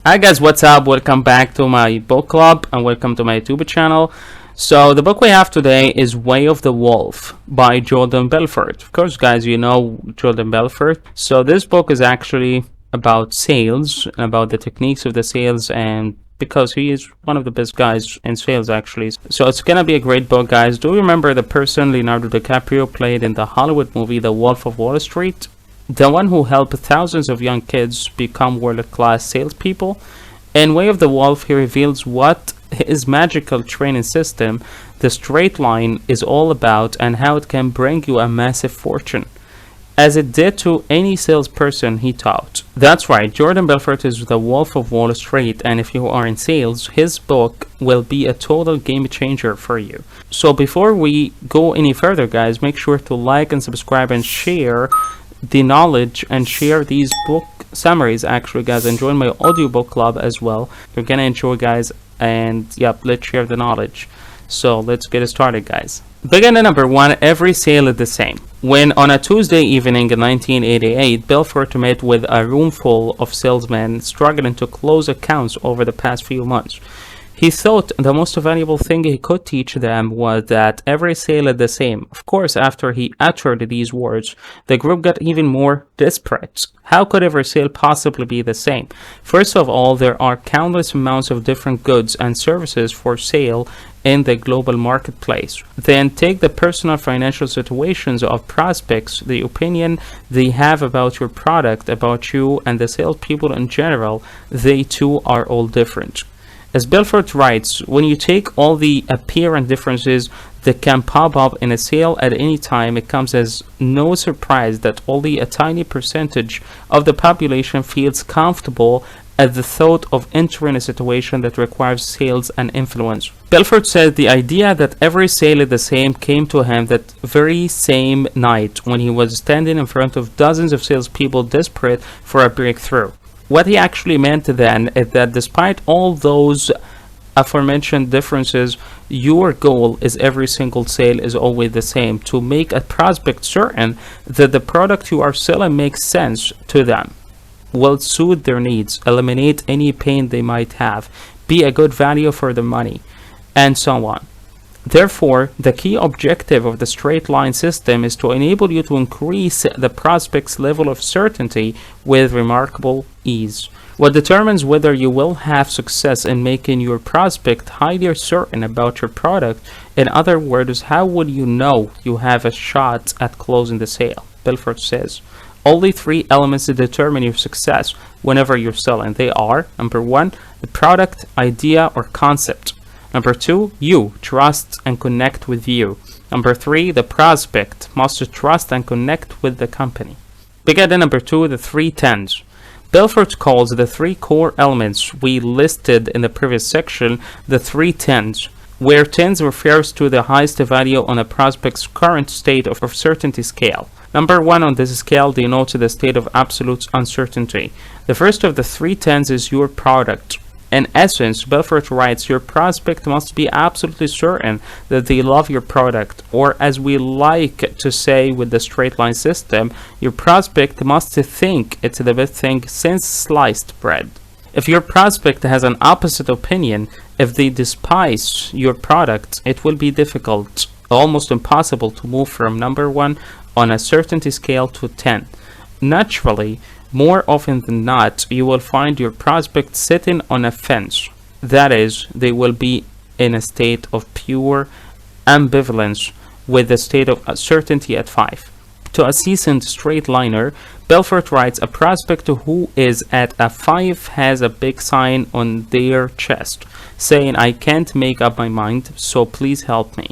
Hi guys, what's up? Welcome back to my book club and welcome to my YouTube channel. So the book we have today is Way of the Wolf by Jordan Belfort. Of course, guys, you know Jordan Belfort. So this book is actually about sales, about the techniques of the sales, and because he is one of the best guys in sales actually. So it's gonna be a great book, guys. Do you remember the person Leonardo DiCaprio played in the Hollywood movie The Wolf of Wall Street? The one who helped thousands of young kids become world-class salespeople. In Way of the Wolf, he reveals what his magical training system, the straight line, is all about and how it can bring you a massive fortune, as it did to any salesperson he taught. That's right, Jordan Belfort is the Wolf of Wall Street, and if you are in sales, his book will be a total game changer for you. So before we go any further, guys, make sure to like and subscribe and share the knowledge and share these book summaries actually, guys, and join my audiobook club as well. You're gonna enjoy, guys, and yep, let's share the knowledge. So let's get started, guys. Beginning number one, every sale is the same. When on a Tuesday evening in 1988, Belfort met with a room full of salesmen struggling to close accounts over the past few months. He thought the most valuable thing he could teach them was that every sale is the same. Of course, after he uttered these words, the group got even more desperate. How could every sale possibly be the same? First of all, there are countless amounts of different goods and services for sale in the global marketplace. Then take the personal financial situations of prospects, the opinion they have about your product, about you, and the salespeople in general. They too are all different. As Belfort writes, when you take all the apparent differences that can pop up in a sale at any time, it comes as no surprise that only a tiny percentage of the population feels comfortable at the thought of entering a situation that requires sales and influence. Belfort said the idea that every sale is the same came to him that very same night when he was standing in front of dozens of salespeople desperate for a breakthrough. What he actually meant then is that despite all those aforementioned differences, your goal is every single sale is always the same, to make a prospect certain that the product you are selling makes sense to them, will suit their needs, eliminate any pain they might have, be a good value for the money, and so on. Therefore, the key objective of the straight line system is to enable you to increase the prospect's level of certainty with remarkable ease. What determines whether you will have success in making your prospect highly certain about your product, in other words, how would you know you have a shot at closing the sale? Belfort says, only three elements determine your success whenever you're selling. They are, number one, the product, idea, or concept. Number two, you trust and connect with you. Number three, the prospect must trust and connect with the company. Beginning number two, the three tens. Belfort calls the three core elements we listed in the previous section the three tens, where tens refers to the highest value on a prospect's current state of certainty scale. Number one on this scale denotes the state of absolute uncertainty. The first of the three tens is your product. In essence, Belfort writes, your prospect must be absolutely certain that they love your product, or as we like to say with the straight line system, your prospect must think it's the best thing since sliced bread. If your prospect has an opposite opinion, if they despise your product, it will be difficult, almost impossible to move from number one on a certainty scale to 10. Naturally, more often than not, you will find your prospect sitting on a fence. That is, they will be in a state of pure ambivalence with the state of certainty at 5. To a seasoned straight liner, Belfort writes, a prospect who is at a 5 has a big sign on their chest saying, I can't make up my mind, so please help me.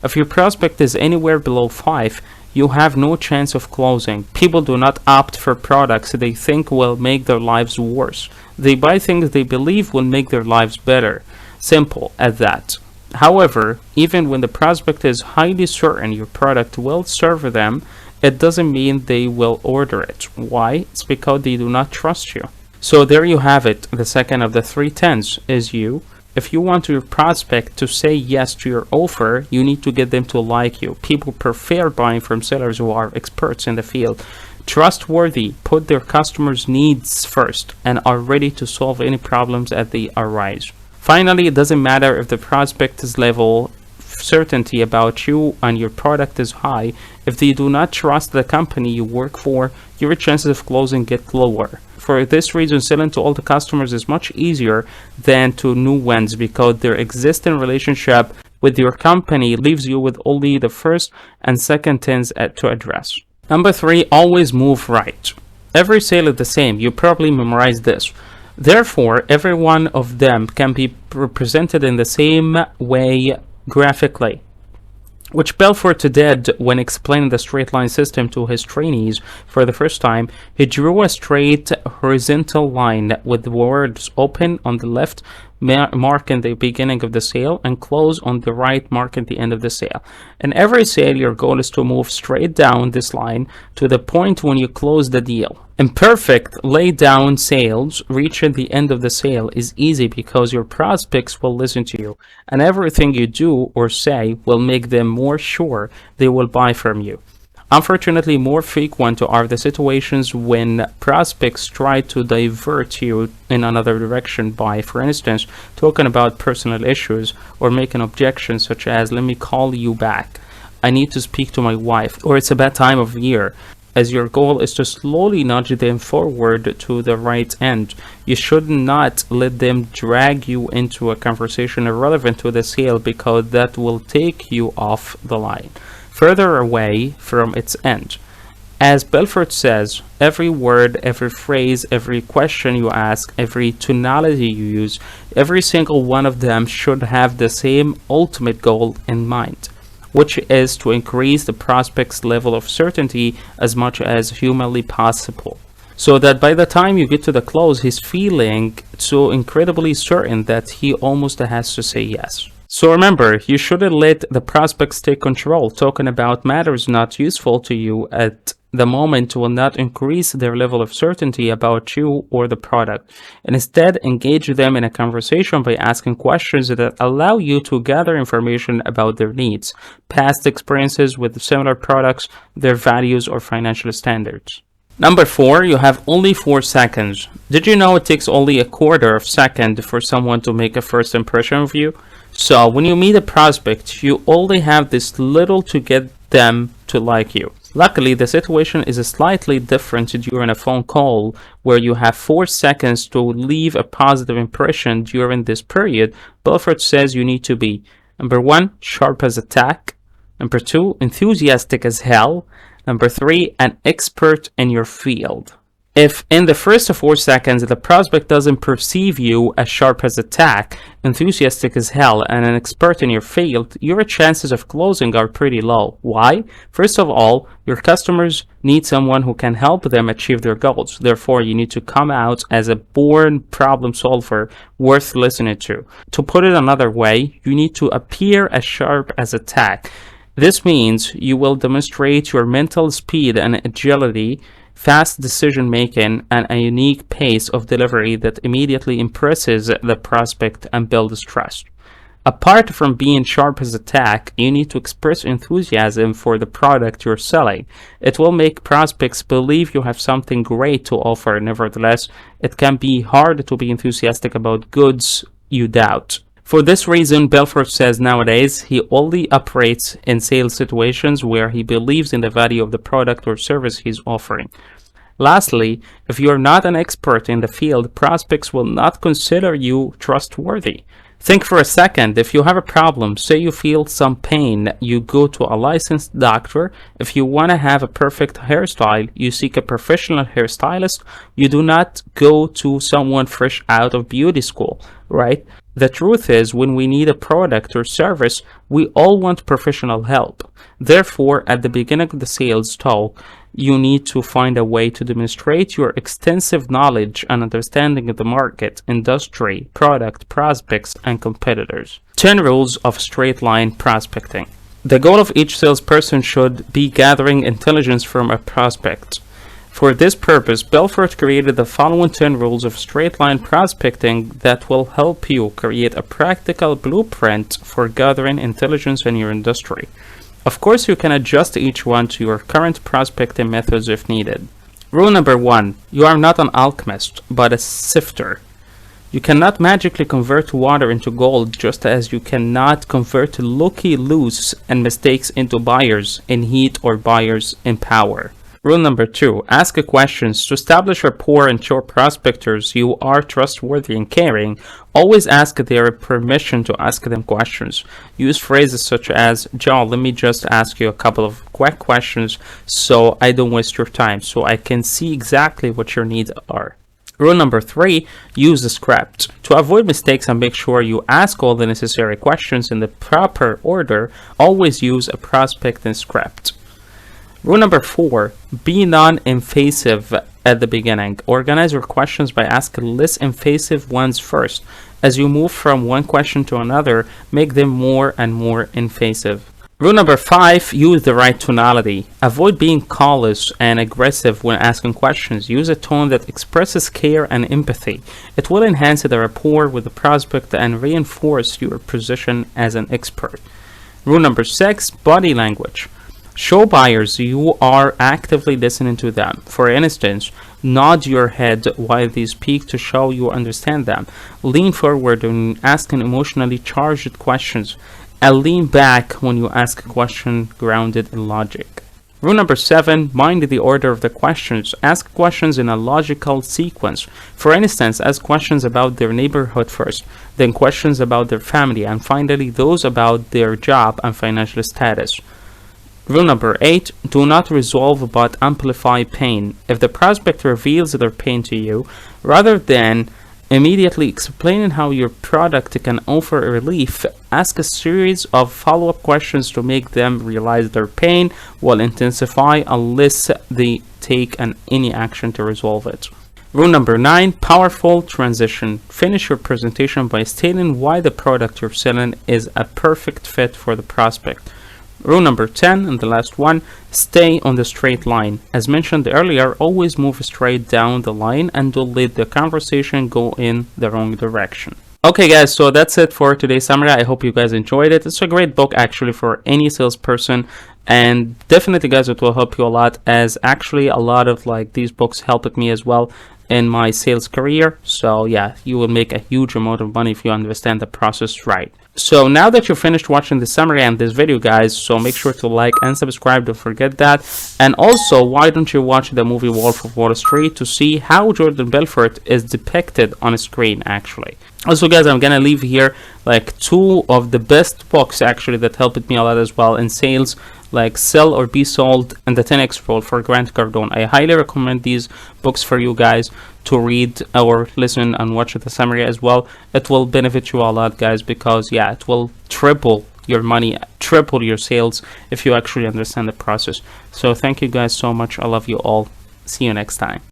If your prospect is anywhere below 5, you have no chance of closing. People do not opt for products they think will make their lives worse. They buy things they believe will make their lives better. Simple as that. However, even when the prospect is highly certain your product will serve them, it doesn't mean they will order it. Why? It's because they do not trust you. So there you have it. The second of the three tens is you. If you want your prospect to say yes to your offer, you need to get them to like you. People prefer buying from sellers who are experts in the field. trustworthy, put their customers' needs first, and are ready to solve any problems as they arise. Finally, it doesn't matter if the prospect's level of certainty about you and your product is high. If they do not trust the company you work for, your chances of closing get lower. For this reason, selling to all the customers is much easier than to new ones, because their existing relationship with your company leaves you with only the first and second things to address. Number 3, always move right. Every sale is the same. You probably memorized this. Therefore, every one of them can be represented in the same way graphically, which Belfort did when explaining the straight line system to his trainees for the first time. He drew a straight horizontal line with the words open on the left, marking the beginning of the sale, and close on the right, marking the end of the sale. In every sale, your goal is to move straight down this line to the point when you close the deal. In perfect laid down sales, reaching the end of the sale is easy because your prospects will listen to you, and everything you do or say will make them more sure they will buy from you. Unfortunately, more frequent are the situations when prospects try to divert you in another direction by, for instance, talking about personal issues or making objections such as, "Let me call you back," "I need to speak to my wife," or "It's a bad time of year," as your goal is to slowly nudge them forward to the right end. You should not let them drag you into a conversation irrelevant to the sale, because that will take you off the line, further away from its end. As Belfort says, every word, every phrase, every question you ask, every tonality you use, every single one of them should have the same ultimate goal in mind, which is to increase the prospect's level of certainty as much as humanly possible, so that by the time you get to the close, he's feeling so incredibly certain that he almost has to say yes. So remember, you shouldn't let the prospects take control. Talking about matters not useful to you at the moment will not increase their level of certainty about you or the product. And instead, engage them in a conversation by asking questions that allow you to gather information about their needs, past experiences with similar products, their values, or financial standards. Number 4, you have only 4 seconds. Did you know it takes only a quarter of a second for someone to make a first impression of you? So when you meet a prospect, you only have this little to get them to like you. Luckily, the situation is slightly different during a phone call, where you have 4 seconds to leave a positive impression. During this period, Belfort says you need to be: number 1, sharp as a tack; number 2, enthusiastic as hell; number 3, an expert in your field. If in the first 4 seconds the prospect doesn't perceive you as sharp as a tack, enthusiastic as hell, and an expert in your field, your chances of closing are pretty low. Why? First of all, your customers need someone who can help them achieve their goals. Therefore, you need to come out as a born problem solver worth listening to. To put it another way, you need to appear as sharp as a tack. This means you will demonstrate your mental speed and agility, fast decision making, and a unique pace of delivery that immediately impresses the prospect and builds trust. Apart from being sharp as a tack, you need to express enthusiasm for the product you're selling. It will make prospects believe you have something great to offer. Nevertheless, it can be hard to be enthusiastic about goods you doubt. For this reason, Belfort says nowadays he only operates in sales situations where he believes in the value of the product or service he's offering. Lastly, if you are not an expert in the field, prospects will not consider you trustworthy. Think for a second. If you have a problem, say you feel some pain, you go to a licensed doctor. If you want to have a perfect hairstyle, you seek a professional hairstylist. You do not go to someone fresh out of beauty school, right? The truth is, when we need a product or service, we all want professional help. Therefore, at the beginning of the sales talk, you need to find a way to demonstrate your extensive knowledge and understanding of the market, industry, product, prospects, and competitors. 10 rules of straight line prospecting. The goal of each salesperson should be gathering intelligence from a prospect. For this purpose, Belfort created the following 10 rules of straight-line prospecting that will help you create a practical blueprint for gathering intelligence in your industry. Of course, you can adjust each one to your current prospecting methods if needed. Rule number 1. You are not an alchemist, but a sifter. You cannot magically convert water into gold, just as you cannot convert looky-loos and mistakes into buyers in heat or buyers in power. Rule number 2. Ask questions. To establish rapport and show prospectors you are trustworthy and caring, always ask their permission to ask them questions. Use phrases such as, John, let me just ask you a couple of quick questions so I don't waste your time, so I can see exactly what your needs are. Rule number 3, use the script. To avoid mistakes and make sure you ask all the necessary questions in the proper order, always use a prospecting script. Rule number 4, be non-invasive at the beginning. Organize your questions by asking less invasive ones first. As you move from one question to another, make them more and more invasive. Rule number 5, use the right tonality. Avoid being callous and aggressive when asking questions. Use a tone that expresses care and empathy. It will enhance the rapport with the prospect and reinforce your position as an expert. Rule number 6, body language. Show buyers you are actively listening to them. For instance, nod your head while they speak to show you understand them. Lean forward when asking emotionally charged questions, and lean back when you ask a question grounded in logic. Rule number 7, mind the order of the questions. Ask questions in a logical sequence. For instance, ask questions about their neighborhood first, then questions about their family, and finally those about their job and financial status. Rule number 8, do not resolve but amplify pain. If the prospect reveals their pain to you, rather than immediately explaining how your product can offer relief, ask a series of follow-up questions to make them realize their pain will intensify unless they take any action to resolve it. Rule number 9, powerful transition. Finish your presentation by stating why the product you're selling is a perfect fit for the prospect. Rule number 10, and the last one, stay on the straight line. As mentioned earlier, always move straight down the line and don't let the conversation go in the wrong direction. Okay guys, so that's it for today's summary. I hope you guys enjoyed it. It's a great book actually for any salesperson, and definitely guys it will help you a lot, as actually a lot of these books helped me as well in my sales career. So yeah, you will make a huge amount of money if you understand the process right. So now that you've finished watching the summary and this video guys, so make sure to like and subscribe, don't forget that. And also, why don't you watch the movie Wolf of Wall Street to see how Jordan Belfort is depicted on a screen actually. Also guys, I'm gonna leave here 2 of the best books actually that helped me a lot as well in sales, like Sell or Be Sold and the 10X Rule for Grant Cardone. I highly recommend these books for you guys to read or listen and watch the summary as well. It will benefit you a lot guys, because yeah, it will triple your money, triple your sales if you actually understand the process. So thank you guys so much. I love you all. See you next time.